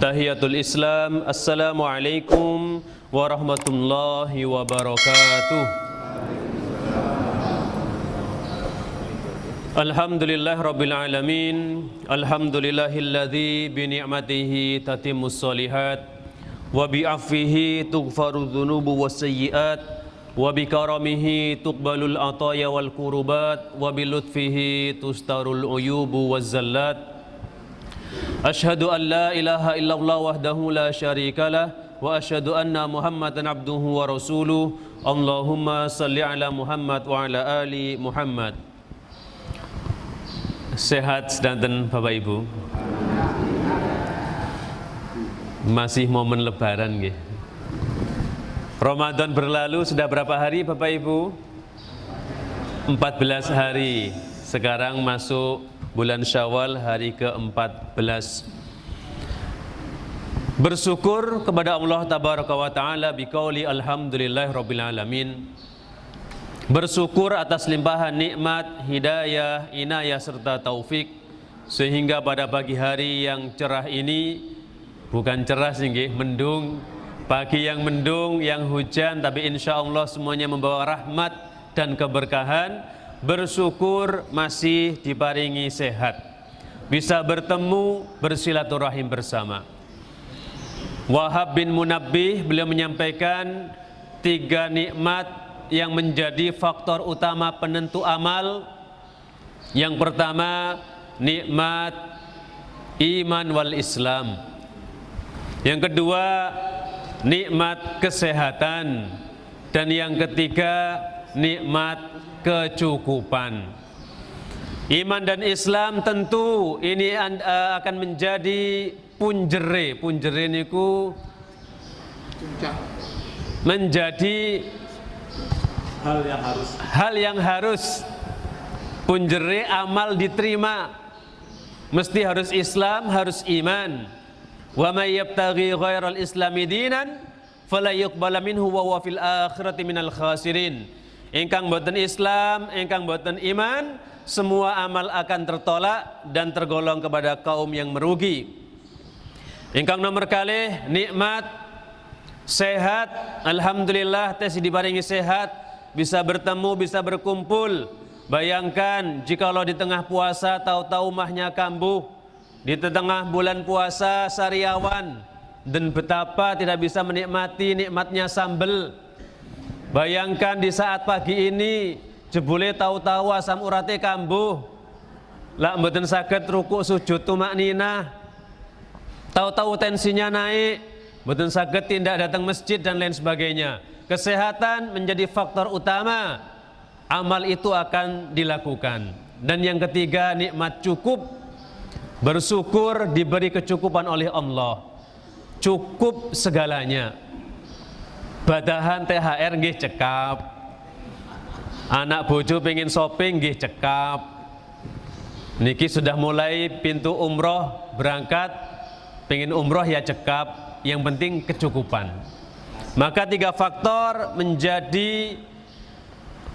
Tahiyatul Islam. Assalamualaikum warahmatullahi wabarakatuh. Alhamdulillah Rabbil Alamin. Alhamdulillahilladzi bi ni'matihi tatimmus sholihat wa bi afwihi tughfaru dzunubu wassayyi'at wa bi karamihi tuqbalul ataya wal qurubat wa bi lutfihi tustarul uyubu wazzallat. Asyhadu an la ilaha illallah wahdahu la syarikalah wa asyhadu anna Muhammadan abduhu wa rasuluh. Allahumma salli ala Muhammad wa ala ali Muhammad. Sehat sedanten Bapak Ibu. Masih momen lebaran nggih. Ramadan berlalu sudah berapa hari Bapak Ibu? 14 hari. Sekarang masuk bulan Syawal, hari ke-14. Bersyukur kepada Allah Tabaraka wa Ta'ala biqauli alhamdulillahirabbil alamin. Bersyukur atas limpahan nikmat, hidayah, inayah serta taufik, sehingga pada pagi hari yang cerah ini, bukan cerah sih nggih, mendung, pagi yang mendung, yang hujan, tapi insya Allah semuanya membawa rahmat dan keberkahan. Bersyukur masih diparingi sehat, bisa bertemu, bersilaturahim bersama. Wahab bin Munabbih beliau menyampaikan 3 nikmat yang menjadi faktor utama penentu amal. Yang pertama, nikmat iman wal Islam. Yang kedua, nikmat kesehatan. Dan yang ketiga, nikmat kecukupan. Iman dan Islam tentu ini akan menjadi punjere. Punjere niku menjadi hal yang harus punjere amal diterima. Mesti harus Islam, harus iman. Wa may yabtaghi ghairal islami dinan fala yuqbala minhu wa huwa fil akhirati minal khasirin. Ingkang boten Islam, ingkang boten iman, semua amal akan tertolak dan tergolong kepada kaum yang merugi. Ingkang nomor kalih nikmat sehat. Alhamdulillah tes diparingi sehat, bisa bertemu, bisa berkumpul. Bayangkan jikalau di tengah puasa tahu-tahu mahnya kambuh, di tengah bulan puasa sariawan, dan betapa tidak bisa menikmati nikmatnya sambel. Bayangkan di saat pagi ini jebule tahu-tahu asam urate kambuh, lak mboten saged rukuk sujud tumakninah, tahu-tahu tensinya naik, mboten saged tindak datang masjid dan lain sebagainya. Kesehatan menjadi faktor utama, amal itu akan dilakukan. Dan yang ketiga, nikmat cukup. Bersyukur diberi kecukupan oleh Allah, cukup segalanya. Badahan THR nggih cekap, anak bojo pengen shopping nggih cekap. Niki sudah mulai pintu umroh berangkat, pengen umroh ya cekap. Yang penting kecukupan. Maka 3 faktor menjadi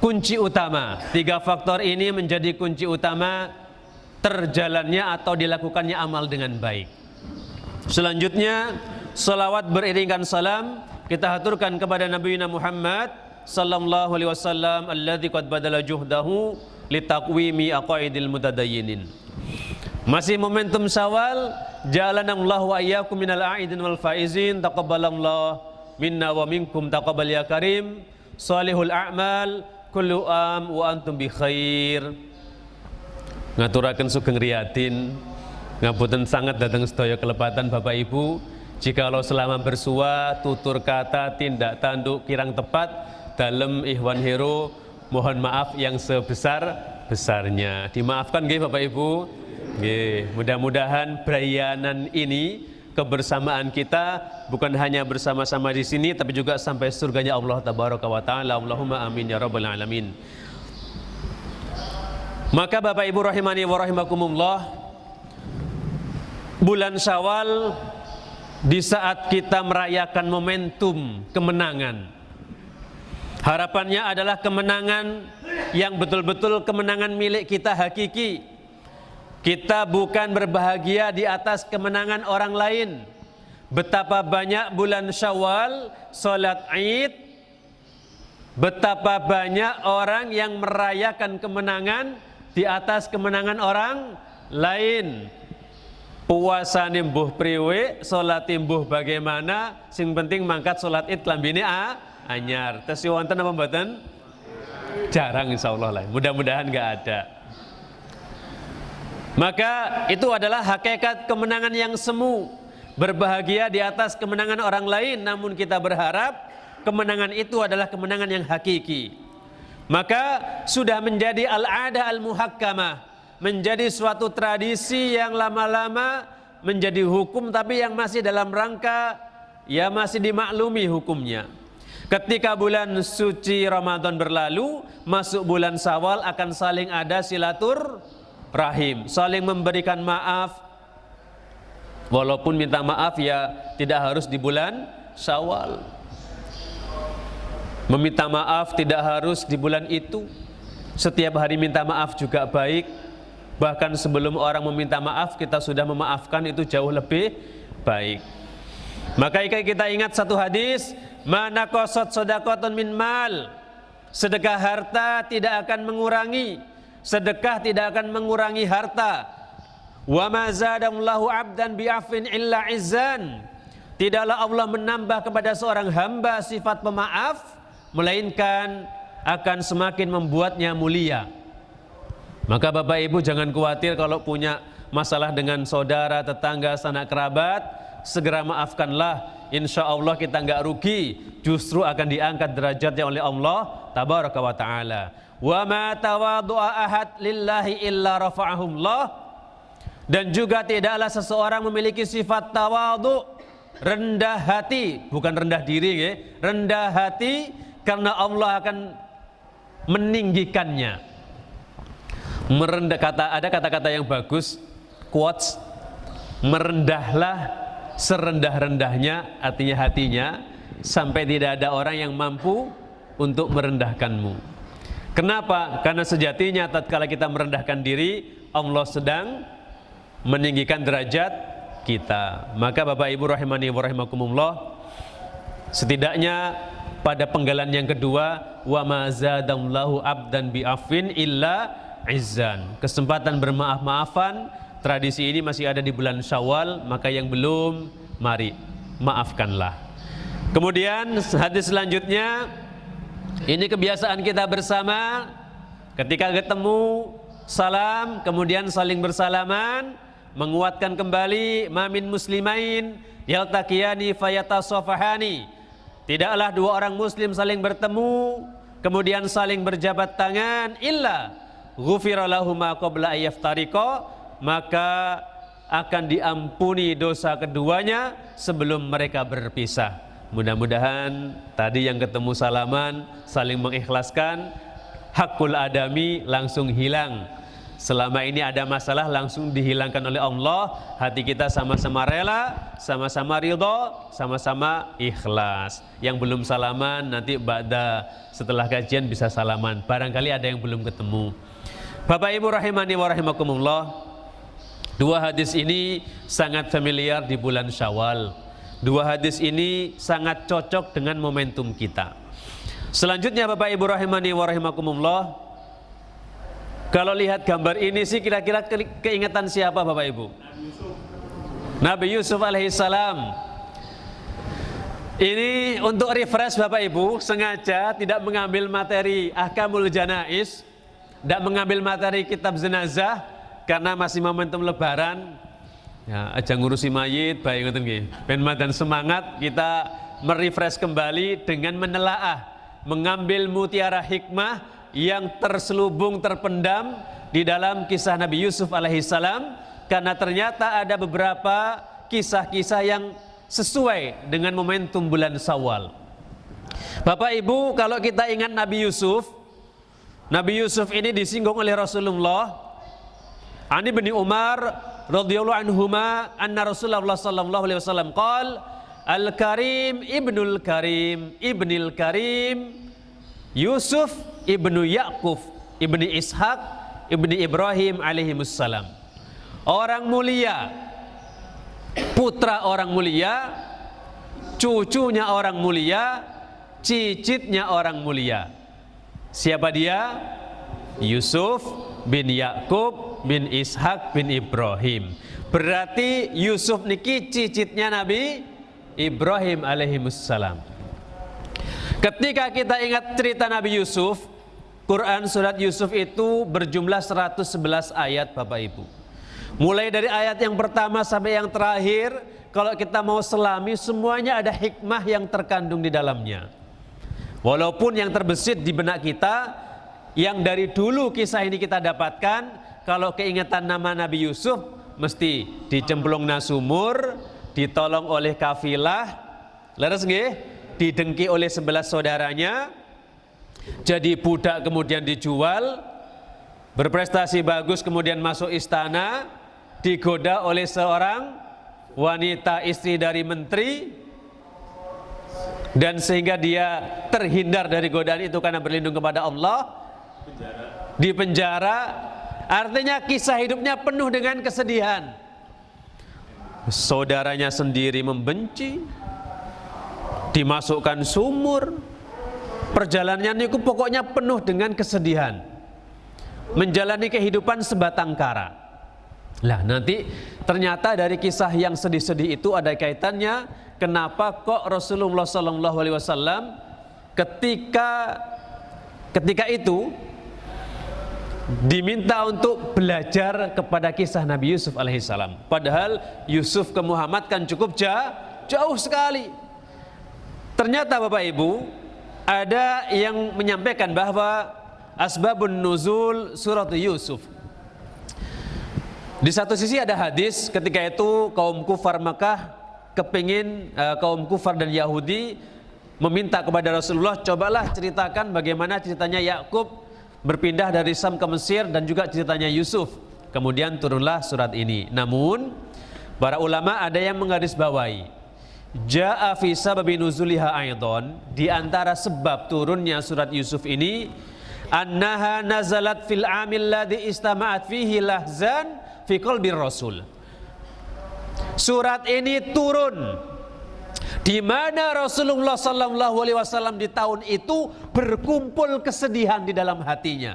kunci utama. 3 faktor ini menjadi kunci utama terjalannya atau dilakukannya amal dengan baik. Selanjutnya, salawat beriringan salam kita haturkan kepada Nabi Muhammad sallallahu alaihi wasallam alladzi qad badala juhdahu litaqwimi aqaidil mutadayyinin. Masih momentum Syawal, jalanallahu wa iyyakum minal a'idin wal faizin, taqabbalallahu minna wa minkum taqabbal ya karim, salihul a'mal, kullu am wa antum bi khair. Ngaturaken sugeng riyatin, ngapunten sangat datang sedaya kelepatan Bapak Ibu. Jikalau selama bersua, tutur kata, tindak tanduk kirang tepat dalem Ikhwan Hero, mohon maaf yang sebesar-besarnya. Dimaafkan nggih Bapak Ibu. Nggih, mudah-mudahan brayanan ini, kebersamaan kita bukan hanya bersama-sama di sini tapi juga sampai surganya Allah Tabaraka wa Ta'ala. Allahumma amin ya rabbal alamin. Maka Bapak Ibu rahimani wa rahimakumullah, bulan Syawal di saat kita merayakan momentum kemenangan, harapannya adalah kemenangan yang betul-betul kemenangan milik kita hakiki. Kita bukan berbahagia di atas kemenangan orang lain, betapa banyak bulan Syawal salat Id, betapa banyak orang yang merayakan kemenangan di atas kemenangan orang lain. Puasa nimbuh priwe, salat timbuh bagaimana, sing penting mangkat salat Id lambine anyar. Tes wonten apa mboten? Jarang insyaallah lah. Mudah-mudahan enggak ada. Maka itu adalah hakikat kemenangan yang semu. Berbahagia di atas kemenangan orang lain, namun kita berharap kemenangan itu adalah kemenangan yang hakiki. Maka sudah menjadi al-'adah al-muhakkamah, menjadi suatu tradisi yang lama-lama menjadi hukum, tapi yang masih dalam rangka ya masih dimaklumi hukumnya. Ketika bulan suci Ramadan berlalu, masuk bulan Syawal akan saling ada silaturahim, saling memberikan maaf. Walaupun minta maaf ya tidak harus di bulan Syawal. Meminta maaf tidak harus di bulan itu. Setiap hari minta maaf juga baik. Bahkan sebelum orang meminta maaf kita sudah memaafkan, itu jauh lebih baik. Maka kita ingat satu hadis, mana qasat shadaqatun min mal. Sedekah harta tidak akan mengurangi, sedekah tidak akan mengurangi harta. Wa ma zadallahu 'abdan bi'afin illa izzan. Tidaklah Allah menambah kepada seorang hamba sifat pemaaf, melainkan akan semakin membuatnya mulia. Maka Bapak Ibu jangan khawatir kalau punya masalah dengan saudara, tetangga, sanak kerabat, segera maafkanlah. Insya Allah kita nggak rugi, justru akan diangkat derajatnya oleh Allah Tabaraka wa Ta'ala. Wa ma tawadu'a ahad lillahi illa rafa'ahumullah. Dan juga tidaklah seseorang memiliki sifat tawadu, rendah hati, bukan rendah diri ya, rendah hati, karena Allah akan meninggikannya. Merendah, ada kata-kata yang bagus, quotes, merendahlah serendah-rendahnya, artinya hatinya, sampai tidak ada orang yang mampu untuk merendahkanmu. Kenapa? Karena sejatinya tatkala kita merendahkan diri, Allah sedang meninggikan derajat kita. Maka Bapak Ibu rahimani wa rahimakumullah, setidaknya pada penggalan yang kedua, wa ma zadallahu abdan bi'afin illa izzan. Kesempatan bermaaf-maafan, tradisi ini masih ada di bulan Syawal, maka yang belum, mari maafkanlah. Kemudian hadis selanjutnya, ini kebiasaan kita bersama, ketika ketemu salam, kemudian saling bersalaman, menguatkan kembali, mamin muslimain yaltaqiyani fayatasafahani. Tidaklah dua orang muslim saling bertemu kemudian saling berjabat tangan, illa ghufira lahum ma qabla ayyaftariqa, maka akan diampuni dosa keduanya sebelum mereka berpisah. Mudah-mudahan tadi yang ketemu salaman, saling mengikhlaskan, hakul adami langsung hilang. Selama ini ada masalah langsung dihilangkan oleh Allah. Hati kita sama-sama rela, sama-sama ridho, sama-sama ikhlas. Yang belum salaman nanti setelah kajian bisa salaman. Barangkali ada yang belum ketemu. Bapak Ibu rahimani wa rahimakumullah, dua hadis ini sangat familiar di bulan Syawal. Dua hadis ini sangat cocok dengan momentum kita. Selanjutnya Bapak Ibu rahimani wa rahimakumullah, kalau lihat gambar ini sih kira-kira keingatan siapa Bapak Ibu? Nabi Yusuf alaihissalam. Ini untuk refresh Bapak Ibu, sengaja tidak mengambil materi ahkamul janais, tidak mengambil materi kitab jenazah, karena masih momentum lebaran ya, aja ngurusi mayit baik ngoten nggih. Ben dan semangat kita merefresh kembali dengan menelaah, mengambil mutiara hikmah yang terselubung, terpendam di dalam kisah Nabi Yusuf alaihissalam, karena ternyata ada beberapa kisah-kisah yang sesuai dengan momentum bulan Syawal. Bapak Ibu, kalau kita ingat Nabi Yusuf ini disinggung oleh Rasulullah. Ani bin Umar radhiyallahu anhuma anna Rasulullah sallallahu alaihi wasallam qala al-karim ibnul karim Yusuf ibnu Yaqub ibni Ishaq ibni Ibrahim alaihimussalam. Orang mulia, putra orang mulia, cucunya orang mulia, cicitnya orang mulia. Siapa dia? Yusuf bin Yakub bin Ishak bin Ibrahim. Berarti Yusuf niki cicitnya Nabi Ibrahim alaihimussalam. Ketika kita ingat cerita Nabi Yusuf, Quran surat Yusuf itu berjumlah 111 ayat Bapak Ibu. Mulai dari ayat yang pertama sampai yang terakhir, kalau kita mau selami semuanya ada hikmah yang terkandung di dalamnya. Walaupun yang terbesit di benak kita, yang dari dulu kisah ini kita dapatkan, kalau keingatan nama Nabi Yusuf, mesti dicemplung sumur, ditolong oleh kafilah, leres nggih, didengki oleh 11 saudaranya, jadi budak kemudian dijual, berprestasi bagus kemudian masuk istana, digoda oleh seorang wanita istri dari menteri, dan sehingga dia terhindar dari godaan itu karena berlindung kepada Allah, di penjara. Artinya kisah hidupnya penuh dengan kesedihan. Saudaranya sendiri membenci, dimasukkan sumur. Perjalanannya itu pokoknya penuh dengan kesedihan, menjalani kehidupan sebatang kara. Lah nanti ternyata dari kisah yang sedih-sedih itu ada kaitannya kenapa kok Rasulullah SAW ketika itu diminta untuk belajar kepada kisah Nabi Yusuf alaihissalam. Padahal Yusuf ke Muhammad kan cukup jauh sekali. Ternyata Bapak Ibu, ada yang menyampaikan bahwa asbabun nuzul surat Yusuf. Di satu sisi ada hadis ketika itu kaum kufar Makkah kepingin, kaum kufar dan Yahudi meminta kepada Rasulullah, cobalah ceritakan bagaimana ceritanya Yakub berpindah dari Sam ke Mesir dan juga ceritanya Yusuf. Kemudian turunlah surat ini. Namun para ulama ada yang menggarisbawahi, jaa fi sababi nuzuliha aidon, di antara sebab turunnya surat Yusuf ini, annaha nazalat fil amil ladzi istama'at fihi lahzan fi qalbi rasul. Surat ini turun di mana Rasulullah SAW di tahun itu berkumpul kesedihan di dalam hatinya.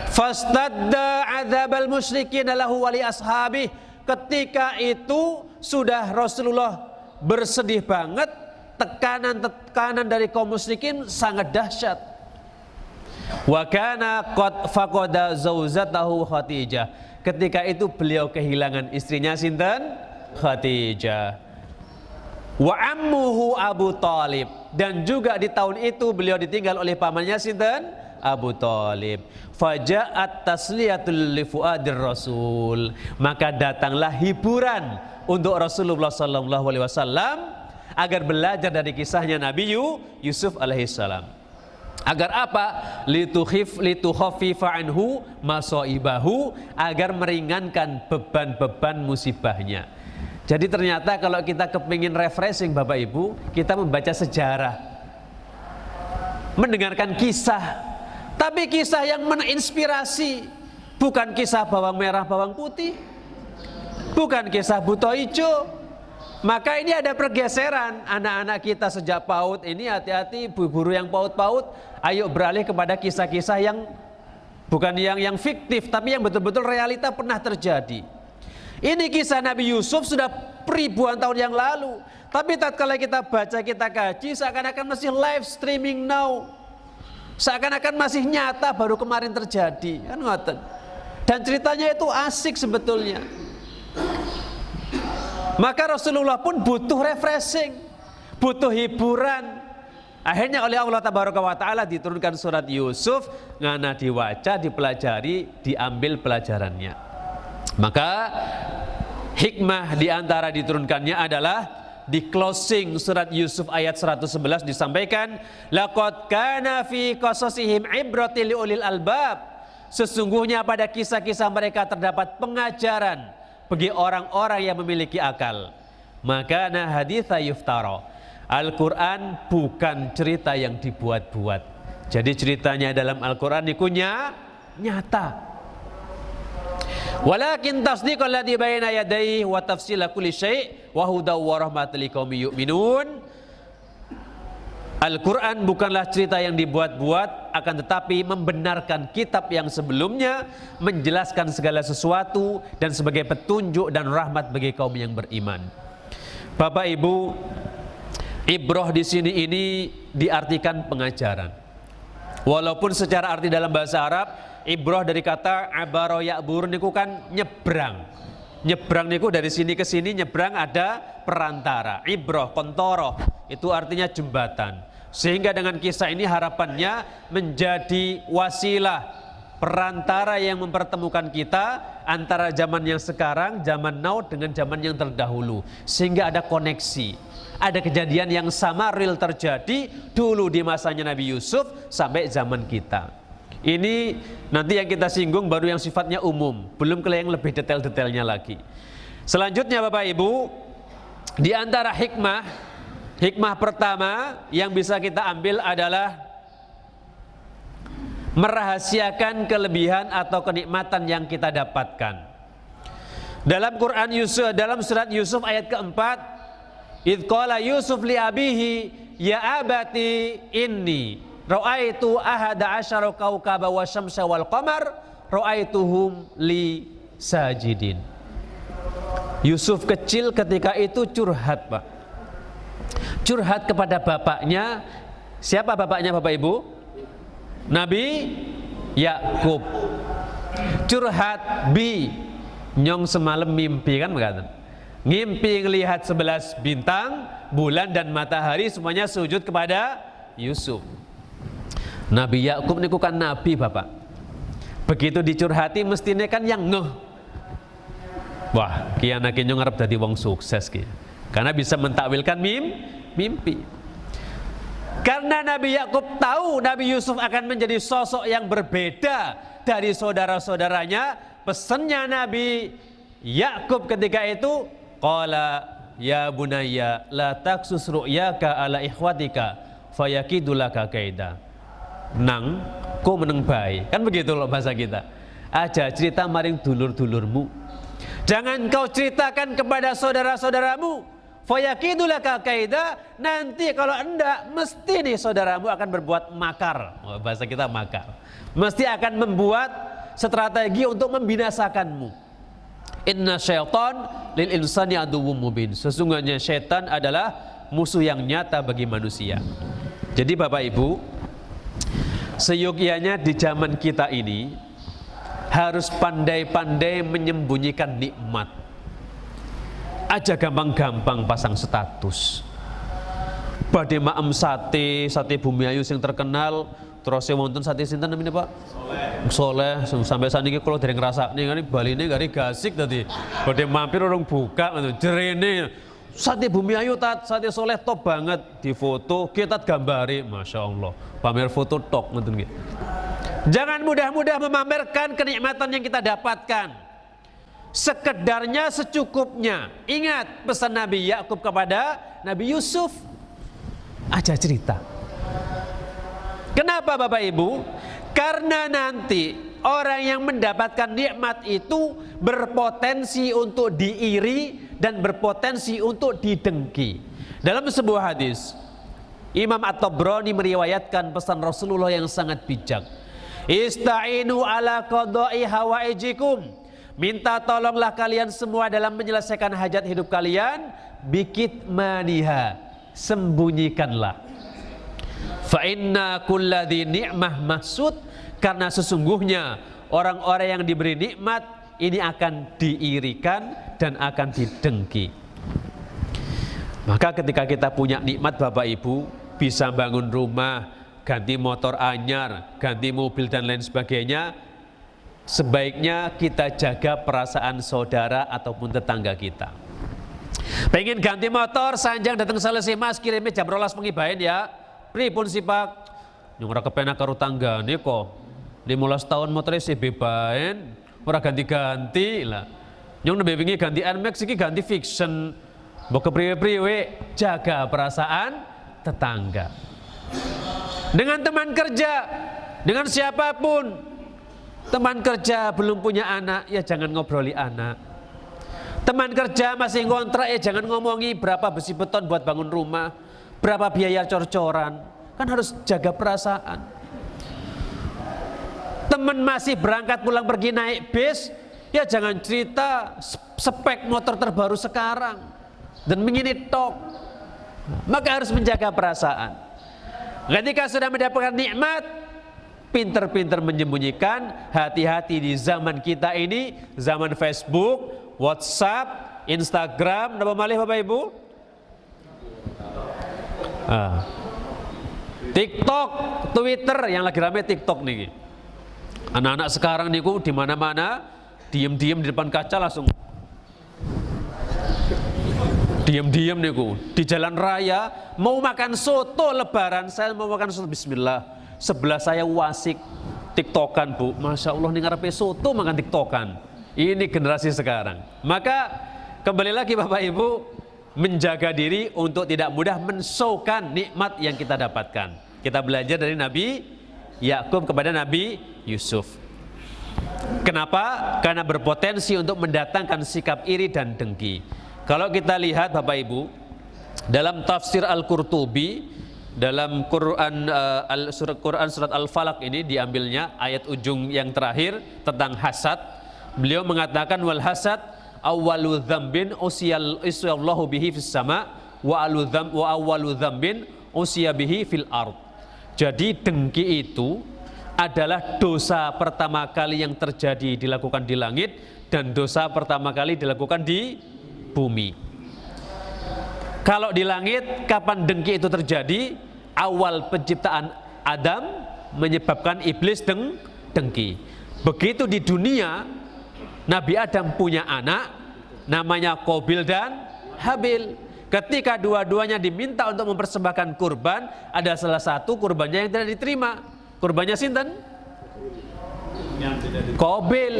Fastadda adzabal musyrikin lahu wa li ashabih. Ketika itu sudah Rasulullah bersedih banget, tekanan dari kaum musyrikin sangat dahsyat. Wa kana qad faqada zaujatahu Khadijah. Ketika itu beliau kehilangan istrinya sinten? Khadijah. Wa ammuhu Abu Thalib, dan juga di tahun itu beliau ditinggal oleh pamannya sinten? Abu Thalib. Faja'at tasliyatul li fuadir Rasul, maka datanglah hiburan untuk Rasulullah SAW agar belajar dari kisahnya Nabi Yusuf alaihissalam. Agar apa? Litukhaffifa anhu masaibahu, agar meringankan beban-beban musibahnya. Jadi ternyata kalau kita kepingin refreshing Bapak Ibu, kita membaca sejarah, mendengarkan kisah, tapi kisah yang menginspirasi, bukan kisah bawang merah bawang putih, bukan kisah buto hijau. Maka ini ada pergeseran. Anak-anak kita sejak PAUD ini hati-hati, guru yang PAUD-PAUD, ayo beralih kepada kisah-kisah yang bukan yang fiktif, tapi yang betul-betul realita pernah terjadi. Ini kisah Nabi Yusuf sudah ribuan tahun yang lalu, tapi tatkala kita baca, kita kaji, seakan-akan masih live streaming now, seakan-akan masih nyata, baru kemarin terjadi, kan ngoten. Dan ceritanya itu asik sebetulnya. Maka Rasulullah pun butuh refreshing, butuh hiburan. Akhirnya oleh Allah Tabaraka wa Ta'ala diturunkan surat Yusuf, ngana diwaca, dipelajari, diambil pelajarannya. Maka hikmah diantara diturunkannya adalah di closing surat Yusuf ayat 111 disampaikan, laqad kana fi qasasihim ibratil liulil albab, sesungguhnya pada kisah-kisah mereka terdapat pengajaran bagi orang-orang yang memiliki akal. Maka nah haditha yuftara, Al-Quran bukan cerita yang dibuat-buat. Jadi ceritanya dalam Al-Quran itu nyata. Walakin tasdiqal ladzi baina yadayhi wa tafsila kulli syai' wa hudaw wa rahmatal liqaumin yu'minun. Al-Quran bukanlah cerita yang dibuat-buat, akan tetapi membenarkan kitab yang sebelumnya, menjelaskan segala sesuatu dan sebagai petunjuk dan rahmat bagi kaum yang beriman. Bapak Ibu, ibrah di sini ini diartikan pengajaran. Walaupun secara arti dalam bahasa Arab, ibrah dari kata abaro ya'bur niku kan nyebrang. Nyebrang niku dari sini ke sini, nyebrang ada perantara. Ibrah, kontoroh, itu artinya jembatan. Sehingga dengan kisah ini harapannya menjadi wasilah, perantara yang mempertemukan kita antara zaman yang sekarang, zaman now dengan zaman yang terdahulu. Sehingga ada koneksi, ada kejadian yang sama real terjadi dulu di masanya Nabi Yusuf sampai zaman kita. Ini nanti yang kita singgung baru yang sifatnya umum, belum ke yang lebih detail-detailnya lagi. Selanjutnya Bapak Ibu, di antara hikmah pertama yang bisa kita ambil adalah merahasiakan kelebihan atau kenikmatan yang kita dapatkan. Dalam Quran Yusuf, dalam surat Yusuf ayat keempat, idh qala Yusuf li abihi ya abati inni ra'aitu ahada asyara kaukaba wa syamsa wal qamar ra'aituhum li sajidin. Yusuf kecil ketika itu curhat, Pak. Curhat kepada bapaknya. Siapa bapaknya Bapak Ibu? Nabi Yakub. Curhat bi nyong semalam mimpi kan berkata. Ngimpi ngelihat 11 bintang, bulan dan matahari semuanya sujud kepada Yusuf. Nabi Yakub niku kan nabi Bapak. Begitu dicurhati mestinya kan yang ngeh. Wah, ki anak nyong ngarep dadi wong sukses ki. Karena bisa mentakwilkan mimpi. Karena Nabi Yakub tahu Nabi Yusuf akan menjadi sosok yang berbeda dari saudara-saudaranya, pesannya Nabi Yakub ketika itu, qala ya bunayya la taqsus ru'yaka ala ikhwatika fayakidulaka kaida. Nang, ku meneng bae. Kan begitu loh bahasa kita. Aja cerita maring dulur-dulurmu. Jangan kau ceritakan kepada saudara-saudaramu. Fayakidulaka kaida, nanti kalau enggak mesti nih saudaramu akan berbuat makar. Bahasa kita makar. Mesti akan membuat strategi untuk membinasakanmu. Inna syaitan lil insani aduwwum mubin. Sesungguhnya syaitan adalah musuh yang nyata bagi manusia. Jadi Bapak Ibu, seyogyanya di zaman kita ini harus pandai-pandai menyembunyikan nikmat. Aja gampang-gampang pasang status. Badhe maem sate Bumi Ayu yang terkenal, terus wonten sate sinten namanya Pak? Soleh. Sampai saat ini kalau dereng ngrasakne ngene baline gari gasik tadi. Badhe mampir orang buka ngono jerene. Sate Bumi Ayu tat, sate Soleh top banget, difoto, kita gambari, Masya Allah. Pamer foto tok ngoten nggih. Jangan mudah-mudah memamerkan kenikmatan yang kita dapatkan. Sekedarnya secukupnya. Ingat pesan Nabi Yakub kepada Nabi Yusuf. Aja cerita. Kenapa Bapak Ibu? Karena nanti orang yang mendapatkan nikmat itu berpotensi untuk diiri dan berpotensi untuk didengki. Dalam sebuah hadis, Imam At-Tabrani meriwayatkan pesan Rasulullah yang sangat bijak. Ista'inu ala qada'i hawaijikum. Minta tolonglah kalian semua dalam menyelesaikan hajat hidup kalian. Bikit maniha, sembunyikanlah. Fa inna kulladzi ni'mah mahsud, karena sesungguhnya orang-orang yang diberi nikmat ini akan diirikan dan akan didengki. Maka ketika kita punya nikmat Bapak Ibu, bisa bangun rumah, ganti motor anyar, ganti mobil dan lain sebagainya, sebaiknya kita jaga perasaan saudara ataupun tetangga kita. Pengen ganti motor, sanjang datang selesai mas kirimnya jam 12 pengibain ya. Pripun sih Pak? Yang ora kepenak karo tanggane kok. 15 tahun motornya sih bebain, ora ganti-ganti lah. Yang nembe wingi ganti NMAX iki ganti Fiction. Mbok kepriwe-priwe, jaga perasaan tetangga. Dengan teman kerja, dengan siapapun, Teman kerja belum punya anak, ya jangan ngobroli anak. Teman kerja masih ngontrak, ya jangan ngomongi berapa besi beton buat bangun rumah, berapa biaya cor-coran. Kan harus jaga perasaan. Teman masih berangkat pulang pergi naik bis, ya jangan cerita spek motor terbaru sekarang dan mengini tok. Maka harus menjaga perasaan. Ketika sudah mendapatkan nikmat, pinter-pinter menyembunyikan. Hati-hati di zaman kita ini, zaman Facebook, WhatsApp, Instagram, nama malih Bapak Ibu? TikTok, Twitter, yang lagi rame TikTok nih. Anak-anak sekarang niku di mana-mana diem-diem di depan kaca langsung diem-diem niku di jalan raya mau makan soto lebaran, saya mau makan soto, bismillah, sebelah saya wasik TikTokan Bu, Masya Allah nih ngarepe soto makan TikTokan. Ini generasi sekarang. Maka kembali lagi Bapak Ibu, menjaga diri untuk tidak mudah menshow-kan nikmat yang kita dapatkan. Kita belajar dari Nabi Yakub kepada Nabi Yusuf. Kenapa? Karena berpotensi untuk mendatangkan sikap iri dan dengki. Kalau kita lihat Bapak Ibu, dalam tafsir Al-Qurtubi, dalam Quran surat Al-Falaq ini diambilnya ayat ujung yang terakhir tentang hasad. Beliau mengatakan wal hasad awwalu dzambin usiyallahu bihi fis sama wa awwalu dzambin usiya bihi fil ard. Jadi dengki itu adalah dosa pertama kali yang terjadi dilakukan di langit dan dosa pertama kali dilakukan di bumi. Kalau di langit, kapan dengki itu terjadi? Awal penciptaan Adam menyebabkan iblis dengki. Begitu di dunia, Nabi Adam punya anak namanya Qabil dan Habil. Ketika dua-duanya diminta untuk mempersembahkan kurban, ada salah satu kurbannya yang tidak diterima. Kurbannya sinten? Qabil.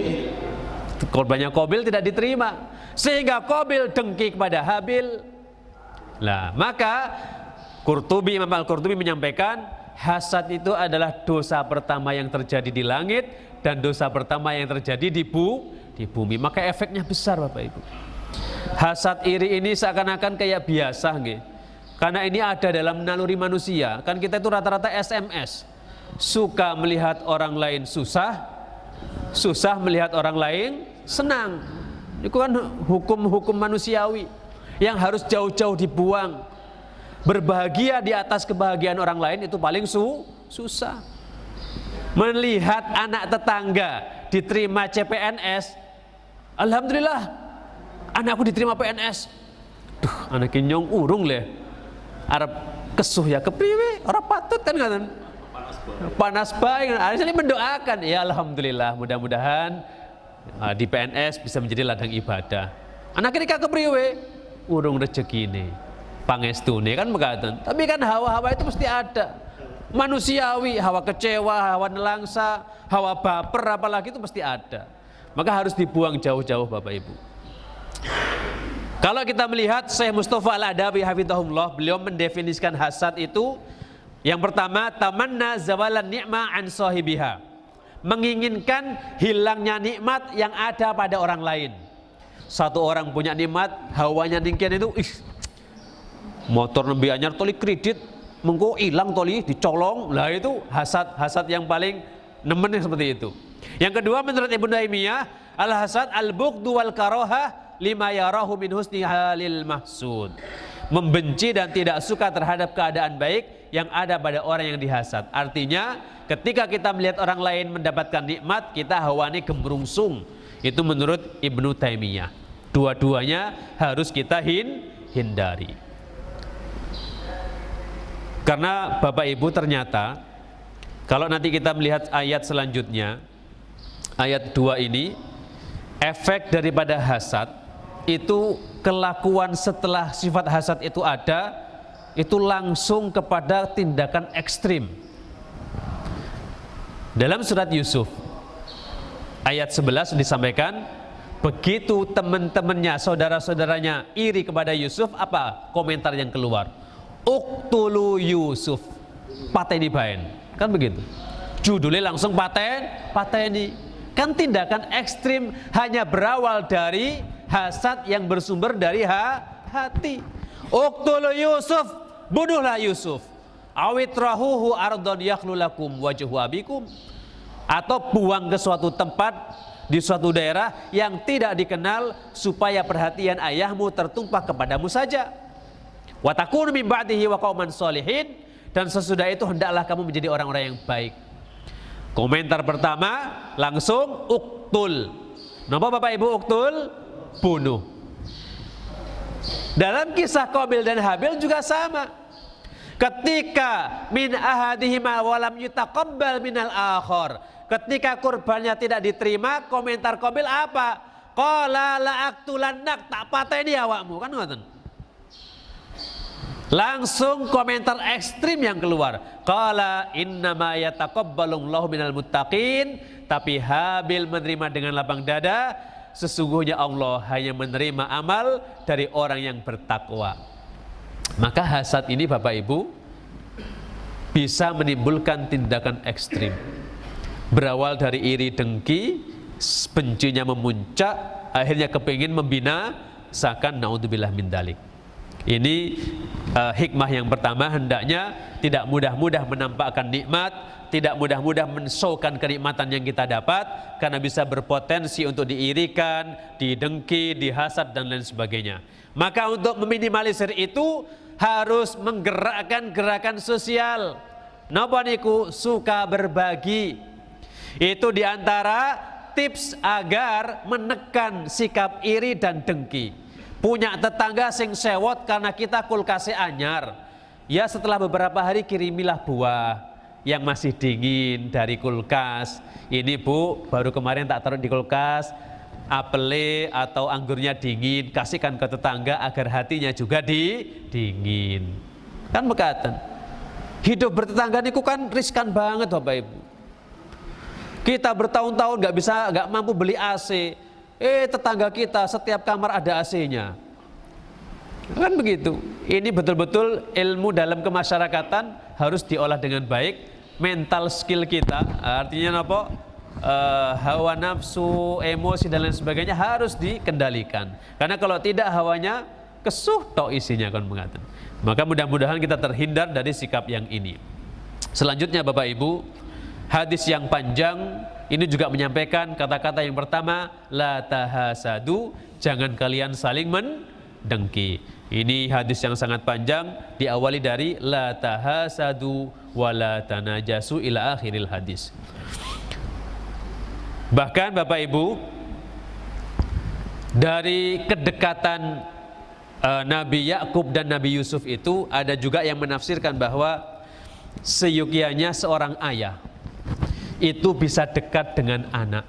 Kurbannya Qabil tidak diterima, sehingga Qabil dengki kepada Habil. Nah, maka Imam Al-Qurtubi menyampaikan hasad itu adalah dosa pertama yang terjadi di langit dan dosa pertama yang terjadi di bumi. Maka efeknya besar Bapak Ibu. Hasad iri ini seakan-akan kayak biasa nggih. Karena ini ada dalam naluri manusia. Kan kita itu rata-rata SMS. Suka melihat orang lain susah, susah melihat orang lain senang. Itu kan hukum-hukum manusiawi yang harus jauh-jauh dibuang. Berbahagia di atas kebahagiaan orang lain itu paling susah. Melihat anak tetangga diterima CPNS, alhamdulillah anakku diterima PNS. Duh, anak nyong urung leh. Arab kesuh ya kepriwe, orang patut kan kan. Panas baik. Ini mendoakan, ya alhamdulillah, mudah-mudahan di PNS bisa menjadi ladang ibadah. Anak ini kepriwe, urung rezekine. Pangestune kan begaten. Tapi kan hawa-hawa itu pasti ada. Manusiawi, hawa kecewa, hawa nelangsa, hawa baper apalagi itu pasti ada. Maka harus dibuang jauh-jauh Bapak Ibu. Kalau kita melihat Syekh Mustafa Al-Adawi hafizahullah, beliau mendefinisikan hasad itu yang pertama, tamanna zawalan ni'mah an sahibiha. Menginginkan hilangnya nikmat yang ada pada orang lain. Satu orang punya nikmat, hawanya dingkian itu, motor nembe anyar toli kredit, mengko ilang toli dicolong. Lah itu hasad yang paling nemen seperti itu. Yang kedua menurut Ibnu Taimiyah, al-hasad al-bughdu wal karaha lima yarahu min husni halil mahsud. Membenci dan tidak suka terhadap keadaan baik yang ada pada orang yang dihasad. Artinya ketika kita melihat orang lain mendapatkan nikmat, kita hawani gembrungsung. Itu menurut Ibnu Taimiyah. Dua-duanya harus kita hindari. Karena Bapak Ibu ternyata kalau nanti kita melihat ayat selanjutnya, ayat 2 ini, efek daripada hasad itu kelakuan setelah sifat hasad itu ada, itu langsung kepada tindakan ekstrim. Dalam surat Yusuf ayat 11 disampaikan, begitu teman-temannya, saudara-saudaranya iri kepada Yusuf, apa komentar yang keluar? Uqtulu Yusuf, pateni baen. Kan begitu. Judulnya langsung pateni. Kan tindakan ekstrim hanya berawal dari hasad yang bersumber dari hati. Uqtulu Yusuf, bunuhlah Yusuf. Awitrahuhu ardon yakhlulakum wajhu abikum. Atau buang ke suatu tempat di suatu daerah yang tidak dikenal supaya perhatian ayahmu tertumpah kepadamu saja. Wa takunu min ba'dihi wa qauman sholihin, dan sesudah itu hendaklah kamu menjadi orang-orang yang baik. Komentar pertama langsung uktul. Napa Bapak Ibu uktul? Bunuh. Dalam kisah Qabil dan Habil juga sama. Ketika min ahadihima walam yutaqabbal minal akhar, ketika kurbannya tidak diterima, komentar Qabil apa? Qala la aqtulannak, tak pateni awakmu, kan ngoten. Langsung komentar ekstrim yang keluar. Qala innama yataqabbalullahu minal muttaqin, tapi Habil menerima dengan lapang dada, sesungguhnya Allah hanya menerima amal dari orang yang bertakwa. Maka hasad ini Bapak Ibu bisa menimbulkan tindakan ekstrim. Berawal dari iri dengki, bencinya memuncak, akhirnya kepingin membinasakan, naudzubillah min dalik. Ini hikmah yang pertama, hendaknya tidak mudah-mudah menampakkan nikmat, tidak mudah-mudah menshow-kan kenikmatan yang kita dapat, karena bisa berpotensi untuk diirikan, didengki, dihasad dan lain sebagainya. Maka untuk meminimalisir itu harus menggerakkan gerakan sosial. Napa niku? Suka berbagi. Itu diantara tips agar menekan sikap iri dan dengki. Punya tetangga sing sewot karena kita kulkasnya anyar, ya setelah beberapa hari kirimilah buah yang masih dingin dari kulkas. Ini Bu, baru kemarin tak taruh di kulkas, apele atau anggurnya dingin, kasihkan ke tetangga agar hatinya juga dingin. Kan bekatan. Hidup bertetangga niku kan riskan banget Bapak Ibu. Kita bertahun-tahun nggak mampu beli AC. Tetangga kita setiap kamar ada AC-nya. Kan begitu. Ini betul-betul ilmu dalam kemasyarakatan harus diolah dengan baik. Mental skill kita, artinya apa? Hawa nafsu, emosi dan lain sebagainya harus dikendalikan. Karena kalau tidak hawanya kesuh tok isinya kan mengatakan. Maka mudah-mudahan kita terhindar dari sikap yang ini. Selanjutnya Bapak Ibu, hadis yang panjang ini juga menyampaikan kata-kata yang pertama, la tahasadu, jangan kalian saling mendengki. Ini hadis yang sangat panjang, diawali dari la tahasadu wa la tanajasu ila akhiril hadis. Bahkan Bapak Ibu, dari kedekatan Nabi Yakub dan Nabi Yusuf itu ada juga yang menafsirkan bahwa seyogianya seorang ayah itu bisa dekat dengan anak.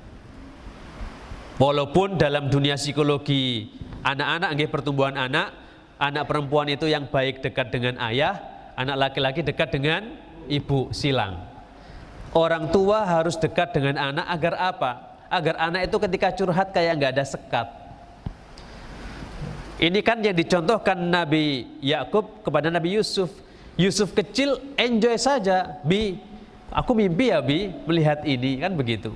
Walaupun dalam dunia psikologi anak-anak, pertumbuhan anak perempuan itu yang baik dekat dengan ayah, anak laki-laki dekat dengan ibu, silang. Orang tua harus dekat dengan anak agar apa? Agar anak itu ketika curhat kayak nggak ada sekat. Ini kan yang dicontohkan Nabi Yakub kepada Nabi Yusuf. Yusuf kecil enjoy saja, Bi. Aku mimpi ya Bi melihat ini, kan begitu.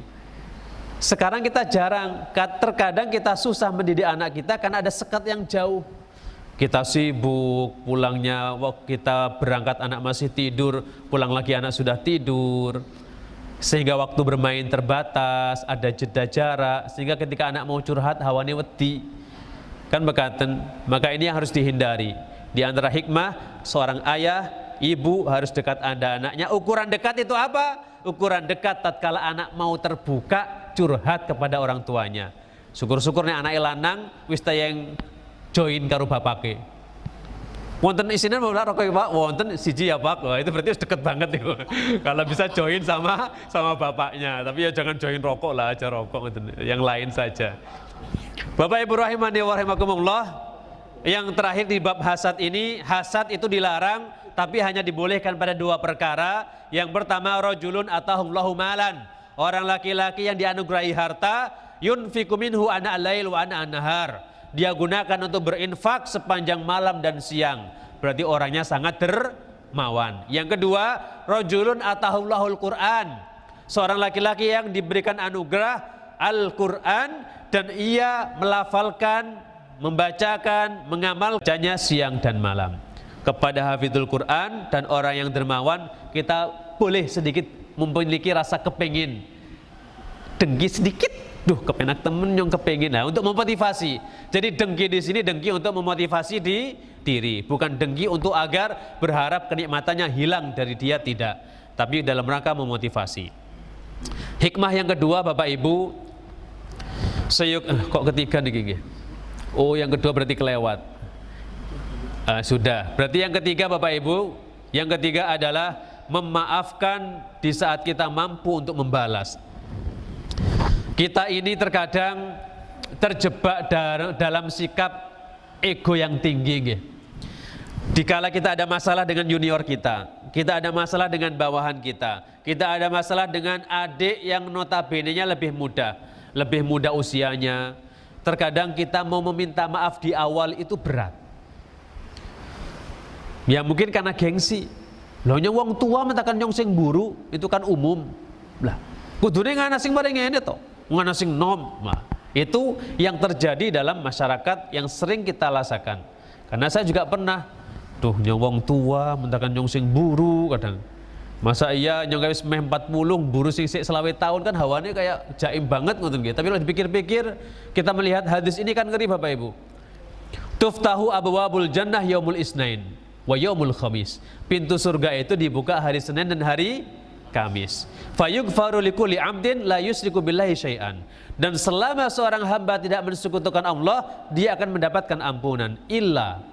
Sekarang kita jarang, terkadang kita susah mendidik anak kita karena ada sekat yang jauh. Kita sibuk, pulangnya waktu kita berangkat anak masih tidur, pulang lagi anak sudah tidur. Sehingga waktu bermain terbatas, ada jeda jarak, sehingga ketika anak mau curhat hawanya wedi. Kan bekaten, maka ini yang harus dihindari. Di antara hikmah seorang ayah, ibu harus dekat ada anaknya. Ukuran dekat itu apa? Ukuran dekat tatkala anak mau terbuka curhat kepada orang tuanya. Syukur-syukurnya anak lanang wis yang join karo bapake. Wonten isinya mau rokok Pak, wonten siji ya Pak. Wah, itu berarti deket banget itu. Kalau bisa join sama bapaknya, tapi ya jangan join rokok lah, aja rokok yang lain saja. Bapak Ibu rahimani wa rahimakumullah, yang terakhir di bab hasad ini, hasad itu dilarang tapi hanya dibolehkan pada dua perkara. Yang pertama, rajulun atahullahu malan, orang laki-laki yang dianugerahi harta, yunfiku minhu ana al-lail wa ana an-nahar, dia gunakan untuk berinfak sepanjang malam dan siang, berarti orangnya sangat dermawan. Yang kedua, rajulun atahullahul Quran, seorang laki-laki yang diberikan anugerah Al-Quran dan ia melafalkan, membacakan, mengamalkannya siang dan malam. Kepada hafizul Quran dan orang yang dermawan, kita boleh sedikit memiliki rasa kepengin, dengki sedikit, duh kepenak temen yang kepengin, nah untuk memotivasi. Jadi dengki di sini dengki untuk memotivasi di diri, bukan dengki untuk agar berharap kenikmatannya hilang dari dia, tidak, tapi dalam rangka memotivasi. Hikmah yang kedua Bapak Ibu, kok ketiga nih? Oh yang kedua berarti kelewat. Sudah, berarti yang ketiga Bapak Ibu, yang ketiga adalah memaafkan di saat kita mampu untuk membalas. Kita ini terkadang terjebak dalam sikap ego yang tinggi. Dikala kita ada masalah dengan junior kita ada masalah dengan bawahan kita ada masalah dengan adik yang notabene-nya lebih muda usianya. Terkadang kita mau meminta maaf di awal itu berat. Ya mungkin karena gengsi. Loh nya wong tua mentakan nyong sing buru, itu kan umum. Lah, kudune ngana sing bareng ngene to. Ngana sing nom. Nah, itu yang terjadi dalam masyarakat yang sering kita rasakan. Karena saya juga pernah, tuh nyong wong tua mentakan nyong sing buru kadang. Masa iya nyong wis meh 40 buru sing sik selawe tahun, kan hawane kayak jaim banget ngoten nggih. Tapi kalau dipikir-pikir, kita melihat hadis ini kan ngeri Bapak Ibu. Tuftahu abwabul jannah yaumul isnain wa yaumul khamis. Pintu surga itu dibuka hari Senin dan hari Kamis. Fayughfaru likulli 'abdin la yusyriku billahi syai'an. Dan selama seorang hamba tidak mensekutukan Allah, dia akan mendapatkan ampunan, illa,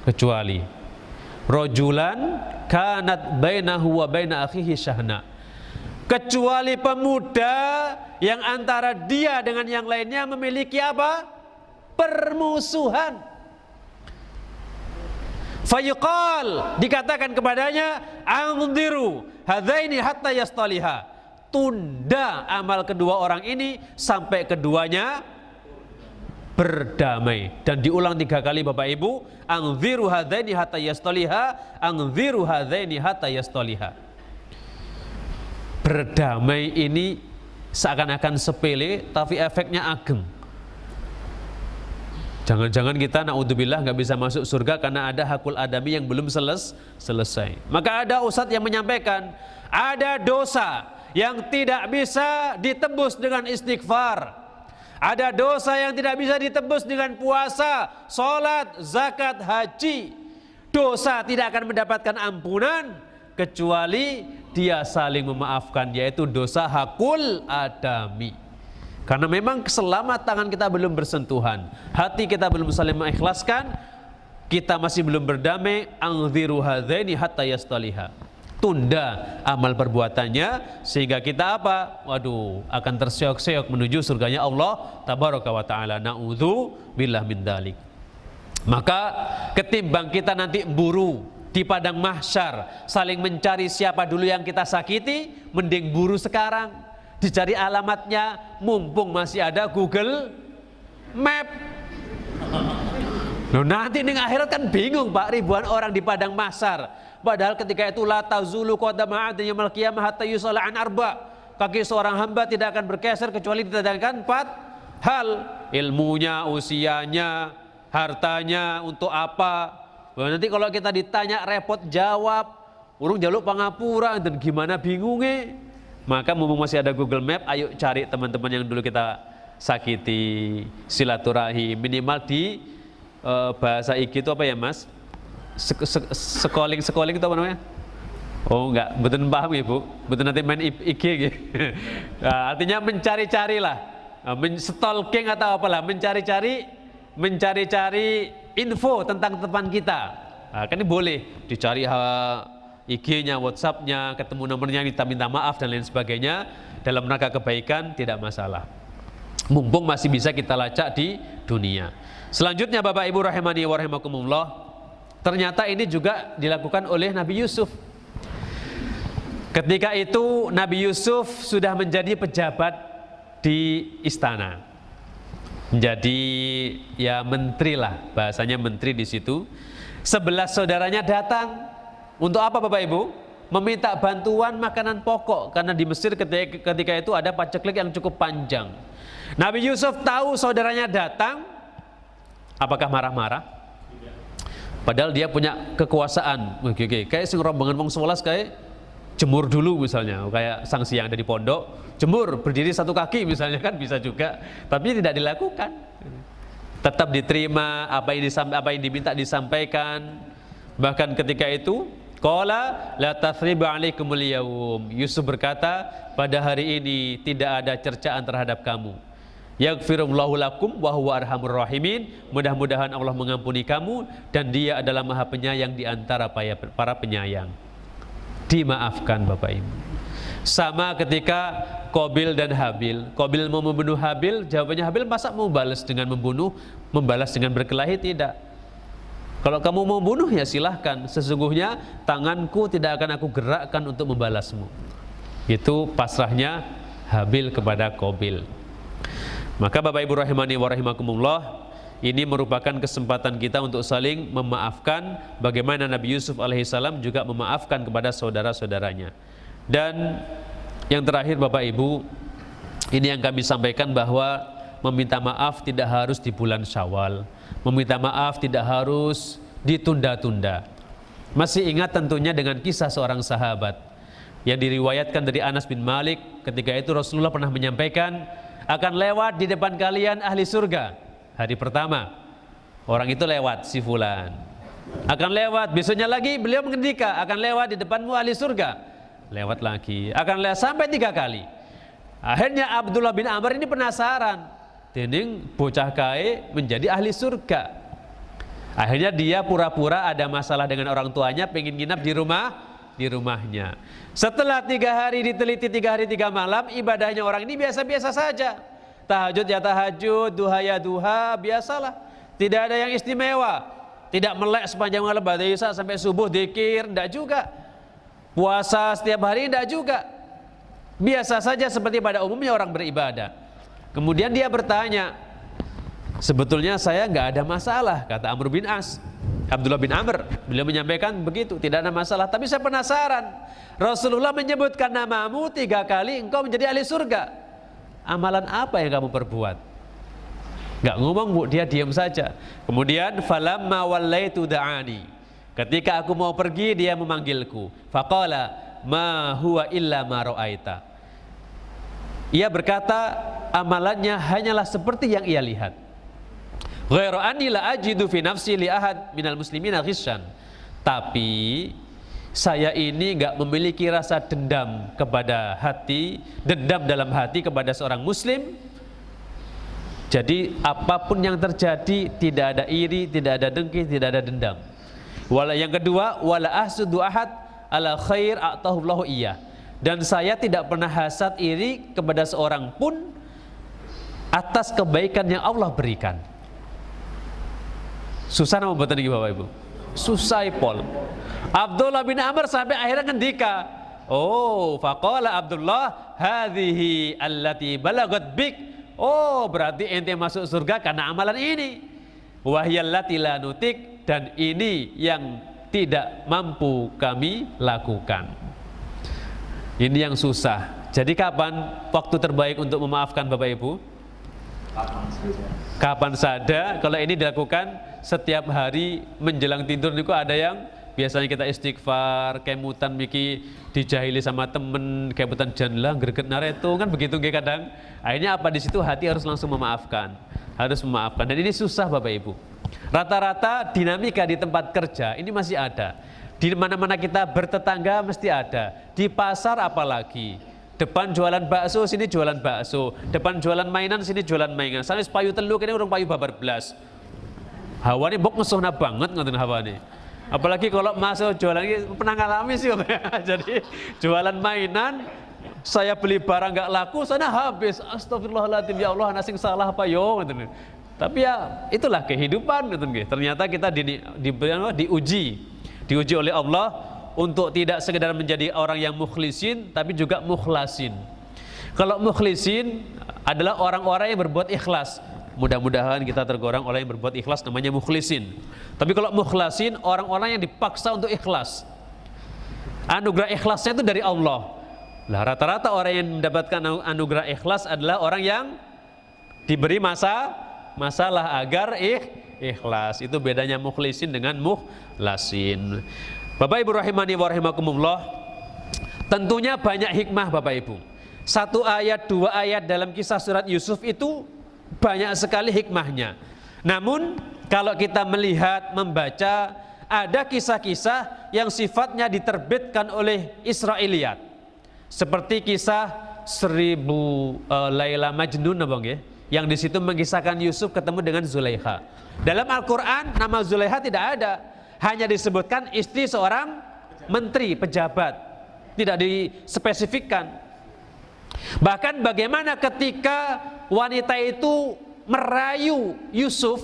kecuali rajulan kanat bainahu wa baina akhihi syahna. Kecuali pemuda yang antara dia dengan yang lainnya memiliki apa? Permusuhan. Fayuqal, dikatakan kepadanya, anziru hadaini hatta yastaliha. Tunda amal kedua orang ini sampai keduanya berdamai. Dan diulang 3 kali Bapak Ibu, anziru hadaini hatta yastaliha, anziru hadaini hatta yastaliha. Berdamai ini seakan-akan sepele, tapi efeknya ageng. Jangan-jangan kita naudzubillah nggak bisa masuk surga karena ada hakul adami yang belum selesai. Maka ada ustadz yang menyampaikan, ada dosa yang tidak bisa ditebus dengan istighfar, ada dosa yang tidak bisa ditebus dengan puasa, sholat, zakat, haji. Dosa tidak akan mendapatkan ampunan kecuali dia saling memaafkan, yaitu dosa hakul adami. Karena memang selama tangan kita belum bersentuhan, hati kita belum saling mengikhlaskan, kita masih belum berdamai. Anziru hadaini hatta yastaliha. Tunda amal perbuatannya sehingga kita apa? Waduh, akan terseok-seok menuju surganya Allah tabaraka wa taala. Na'udzu billah min dzalik. Maka ketimbang kita nanti buru di padang mahsyar saling mencari siapa dulu yang kita sakiti, mending buru sekarang. Dicari alamatnya, mumpung masih ada Google Map. Loh, nanti di akhirat kan bingung Pak, ribuan orang di padang mahsyar. Padahal ketika itu la tazulu qadama 'abdin yaumil qiyamah hatta yus'ala an arba'. Kaki seorang hamba tidak akan bergeser kecuali ditanyakan 4 hal. Ilmunya, usianya, hartanya, untuk apa. Nah, nanti kalau kita ditanya repot jawab, urung jaluk pangapura dan gimana bingungnya. Maka mumpung masih ada Google Map, ayo cari teman-teman yang dulu kita sakiti, silaturahim, minimal di bahasa IG itu apa ya Mas? Scrolling itu apa namanya? Oh enggak, betul paham ya Bu? Betul nanti main IG gitu. Nah, artinya mencari-carilah, stalking atau apalah, mencari-cari info tentang teman kita. Nah, kan ini boleh dicari IG-nya, WhatsApp-nya, ketemu nomornya, minta maaf dan lain sebagainya. Dalam rangka kebaikan tidak masalah, mumpung masih bisa kita lacak di dunia. Selanjutnya Bapak Ibu rahimani wa rahimakumullah, ternyata ini juga dilakukan oleh Nabi Yusuf. Ketika itu Nabi Yusuf sudah menjadi pejabat di istana, menjadi ya menteri lah, bahasanya menteri di situ. 11 saudaranya datang. Untuk apa Bapak Ibu? meminta bantuan makanan pokok karena di Mesir ketika itu ada paceklik yang cukup panjang. Nabi Yusuf tahu saudaranya datang, apakah marah-marah? Padahal dia punya kekuasaan. Oke. Kayak sing rombongan wong 11 kayak jemur dulu misalnya, kayak sanksi yang ada di pondok, jemur berdiri 1 kaki misalnya, kan bisa juga, tapi tidak dilakukan. Tetap diterima apa yang diminta disampaikan. Bahkan ketika itu qala la tathriba alaikumul yaum, Yusuf berkata, pada hari ini tidak ada cercaan terhadap kamu. Yaghfirullahu lakum wa huwa arhamur rahimin, mudah-mudahan Allah mengampuni kamu dan Dia adalah Maha Penyayang di antara para penyayang. Dimaafkan Bapak Ibu. Sama ketika Qabil dan Habil. Qabil mau membunuh Habil, jawabannya Habil, masa mau balas dengan membalas dengan berkelahi? Tidak. Kalau kamu mau bunuh ya silahkan, sesungguhnya tanganku tidak akan aku gerakkan untuk membalasmu. Itu pasrahnya Habil kepada Qabil. Maka Bapak Ibu rahimani wa rahimakumullah, ini merupakan kesempatan kita untuk saling memaafkan, bagaimana Nabi Yusuf alaihissalam juga memaafkan kepada saudara-saudaranya. Dan yang terakhir Bapak Ibu, ini yang kami sampaikan bahwa meminta maaf tidak harus di bulan Syawal, meminta maaf tidak harus ditunda-tunda. Masih ingat tentunya dengan kisah seorang sahabat yang diriwayatkan dari Anas bin Malik, ketika itu Rasulullah pernah menyampaikan, akan lewat di depan kalian ahli surga. Hari pertama orang itu lewat, si fulan akan lewat, besoknya lagi beliau mengendika, akan lewat di depanmu ahli surga. Lewat lagi, akan lewat sampai 3 kali. Akhirnya Abdullah bin Amr ini penasaran, dening bocah kae menjadi ahli surga. Akhirnya dia pura-pura ada masalah dengan orang tuanya, pengen nginap di rumahnya. Setelah 3 hari diteliti, 3 hari 3 malam, ibadahnya orang ini biasa-biasa saja. Tahajud ya tahajud, duha ya duha, biasalah. Tidak ada yang istimewa. Tidak melek sepanjang malam pada isya sampai subuh dzikir, enggak juga. Puasa setiap hari, enggak juga. Biasa saja seperti pada umumnya orang beribadah. Kemudian dia bertanya, sebetulnya saya enggak ada masalah, kata Amr bin As. Abdullah bin Amr, beliau menyampaikan begitu, tidak ada masalah. Tapi saya penasaran, Rasulullah menyebutkan namamu 3 kali, engkau menjadi ahli surga. Amalan apa yang kamu perbuat? Enggak ngomong Bu, dia diam saja. Kemudian falamma wallaitu da'ani, ketika aku mau pergi dia memanggilku. Faqala ma huwa illa ma ra'aita. Ia berkata, amalannya hanyalah seperti yang ia lihat. Ghairu anni la ajidu fi nafsi li ahad minal muslimina ghisyan. Tapi saya ini enggak memiliki rasa dendam kepada hati, dendam dalam hati kepada seorang muslim. Jadi apapun yang terjadi tidak ada iri, tidak ada dengki, tidak ada dendam. Yang kedua, wala ahsudu ahad ala khair a'tahu Allahu iya. Dan saya tidak pernah hasad iri kepada seorang pun atas kebaikan yang Allah berikan. Susah nama buatan ini Bapak Ibu, susah pol. Abdullah bin Amr sampai akhirnya ngendika, oh faqala Abdullah hadhihi allati balagat bik. Oh berarti ente masuk surga karena amalan ini. Wahyallati la nutik, dan ini yang tidak mampu kami lakukan. Ini yang susah. Jadi kapan waktu terbaik untuk memaafkan Bapak Ibu? Kapan saja. Kalau ini dilakukan setiap hari menjelang tidur niku, ada yang biasanya kita istighfar, kemutan miki dijahili sama temen, kemutan janlah greget nareto kan begitu nggih kadang. Akhirnya apa, di situ hati harus langsung memaafkan. Harus memaafkan, dan ini susah Bapak Ibu. Rata-rata dinamika di tempat kerja ini masih ada. Di mana-mana kita bertetangga mesti ada. Di pasar apalagi. Depan jualan bakso, sini jualan bakso. Depan jualan mainan, sini jualan mainan. Sampai payu teluk ini orang payu babar belas. Hawane bok ngesohna banget ngoten hawane. Apalagi kalau masuk jualan ini pernah ngalami sih. Jadi jualan mainan, saya beli barang nggak laku, sana habis. Astagfirullahaladzim, ya Allah, nasing salah apa yo ngoten. Tapi ya itulah kehidupan ngoten nggih. Ternyata kita diuji oleh Allah untuk tidak sekedar menjadi orang yang mukhlisin, tapi juga mukhlasin. Kalau mukhlisin adalah orang-orang yang berbuat ikhlas. Mudah-mudahan kita tergolong orang yang berbuat ikhlas, namanya mukhlisin. Tapi kalau mukhlasin, orang-orang yang dipaksa untuk ikhlas. Anugerah ikhlasnya itu dari Allah. Lah rata-rata orang yang mendapatkan anugerah ikhlas adalah orang yang diberi masalah agar ikhlas. Itu bedanya mukhlisin dengan mukhlasin. Bapak Ibu rahimani wa rahimakumullah, tentunya banyak hikmah Bapak Ibu. 1 ayat, 2 ayat dalam kisah surat Yusuf itu banyak sekali hikmahnya. Namun kalau kita melihat, membaca, ada kisah-kisah yang sifatnya diterbitkan oleh Israiliyat. Seperti kisah 1000 Laila Majnun abang ya, yang di situ mengisahkan Yusuf ketemu dengan Zulaikha. Dalam Al-Qur'an nama Zulaikha tidak ada, hanya disebutkan istri seorang menteri, pejabat. Tidak dispesifikkan. Bahkan bagaimana ketika wanita itu merayu Yusuf,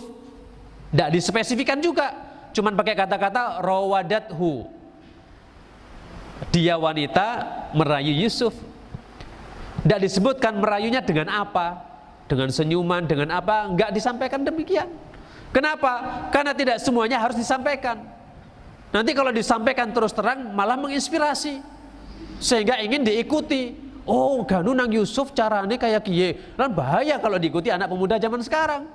tidak dispesifikkan juga, cuman pakai kata-kata rawadathu. Dia wanita merayu Yusuf. Tidak disebutkan merayunya dengan apa, dengan senyuman, dengan apa, enggak disampaikan demikian. Kenapa? Karena tidak semuanya harus disampaikan. Nanti kalau disampaikan terus terang malah menginspirasi, sehingga ingin diikuti. Oh, ganu nang Yusuf carane kayak kiye. Kan bahaya kalau diikuti anak pemuda zaman sekarang.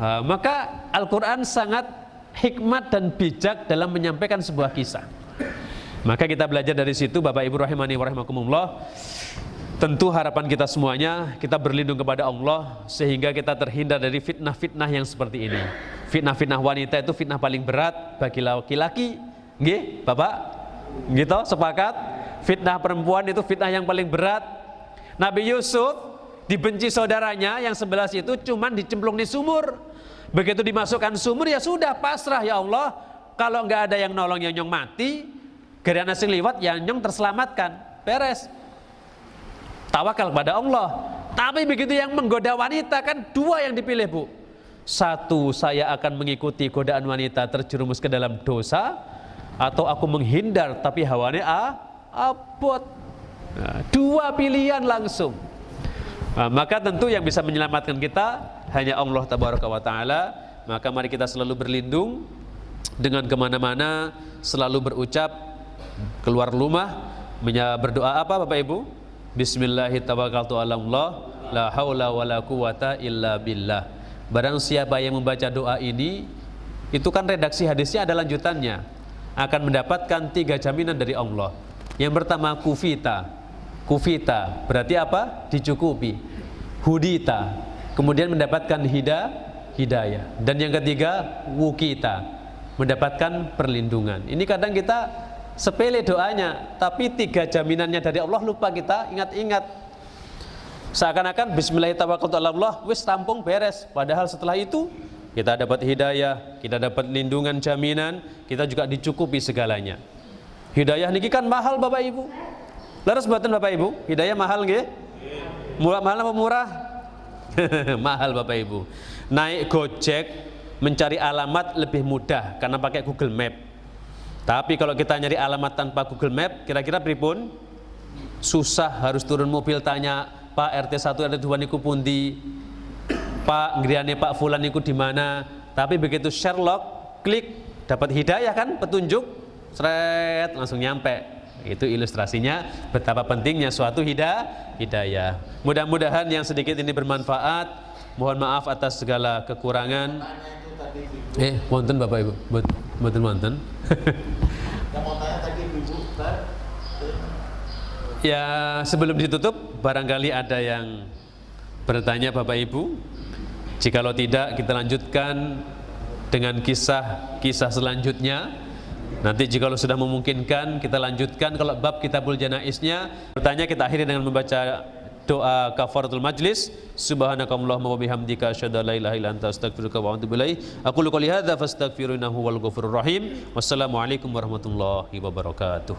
Maka Al-Quran sangat hikmat dan bijak dalam menyampaikan sebuah kisah. Maka kita belajar dari situ Bapak Ibu rahimani wa rahimakumullah. Tentu harapan kita semuanya kita berlindung kepada Allah sehingga kita terhindar dari fitnah-fitnah yang seperti ini. Fitnah-fitnah wanita itu fitnah paling berat bagi laki-laki. Nggih, Bapak? Gitu, sepakat? Fitnah perempuan itu fitnah yang paling berat. Nabi Yusuf dibenci saudaranya yang 11 itu cuman dicemplung di sumur. Begitu dimasukkan sumur ya sudah pasrah, ya Allah. Kalau nggak ada yang nolong, yang nyong mati, gara nasi liwat yang nyong terselamatkan, beres. Tawakal kepada Allah. Tapi begitu yang menggoda wanita, kan 2 yang dipilih Bu. 1, saya akan mengikuti godaan wanita terjerumus ke dalam dosa, atau aku menghindar tapi hawanya abot. 2 pilihan langsung. Maka tentu yang bisa menyelamatkan kita hanya Allah tabaraka wa ta'ala. Maka mari kita selalu berlindung dengan kemana-mana, selalu berucap keluar rumah berdoa apa Bapak Ibu? Bismillahirrahmanirrahim, la haula wala quwata illa billah. Barang siapa yang membaca doa ini, itu kan redaksi hadisnya ada lanjutannya, akan mendapatkan 3 jaminan dari Allah. Yang pertama kufita berarti apa? Dicukupi. Hudita, kemudian mendapatkan hidayah. Dan yang ketiga wukita, mendapatkan perlindungan. Ini kadang kita sepele doanya, tapi 3 jaminannya dari Allah lupa kita ingat-ingat. Seakan-akan bismillahirrahmanirrahim, wis rampung beres. Padahal setelah itu kita dapat hidayah, kita dapat lindungan, jaminan, kita juga dicukupi segalanya. Hidayah niki kan mahal Bapak Ibu. Laras buatan Bapak Ibu, hidayah mahal nggih? Mahal apa murah? Mahal Bapak Ibu. Naik Gojek mencari alamat lebih mudah karena pakai Google Map. Tapi kalau kita nyari alamat tanpa Google Map, kira-kira pripun? Susah, harus turun mobil tanya, Pak RT 1 RT 2 niku pundi? Pak ngriane Pak fulan niku di mana? Tapi begitu Sherlock klik dapat hidayah kan, petunjuk, seret langsung nyampe. Itu ilustrasinya betapa pentingnya suatu hidayah. Mudah-mudahan yang sedikit ini bermanfaat. Mohon maaf atas segala kekurangan. Wonten Bapak Ibu, mboten wonten. Ya, sebelum ditutup barangkali ada yang bertanya Bapak Ibu. Jikalau tidak, kita lanjutkan dengan kisah selanjutnya. Nanti jikalau sudah memungkinkan kita lanjutkan. Kalau bab Kitabul Janaiznya bertanya, kita akhiri dengan membaca doa kafaratul majlis. Subhanakallahumma wa bihamdika asyhadu an la ilaha illa anta astaghfiruka wa atubu ilaik. Aqulu qouli hadza fastaghfiruhu innahu huwal ghafurur rahim. Wassalamualaikum warahmatullahi wabarakatuh.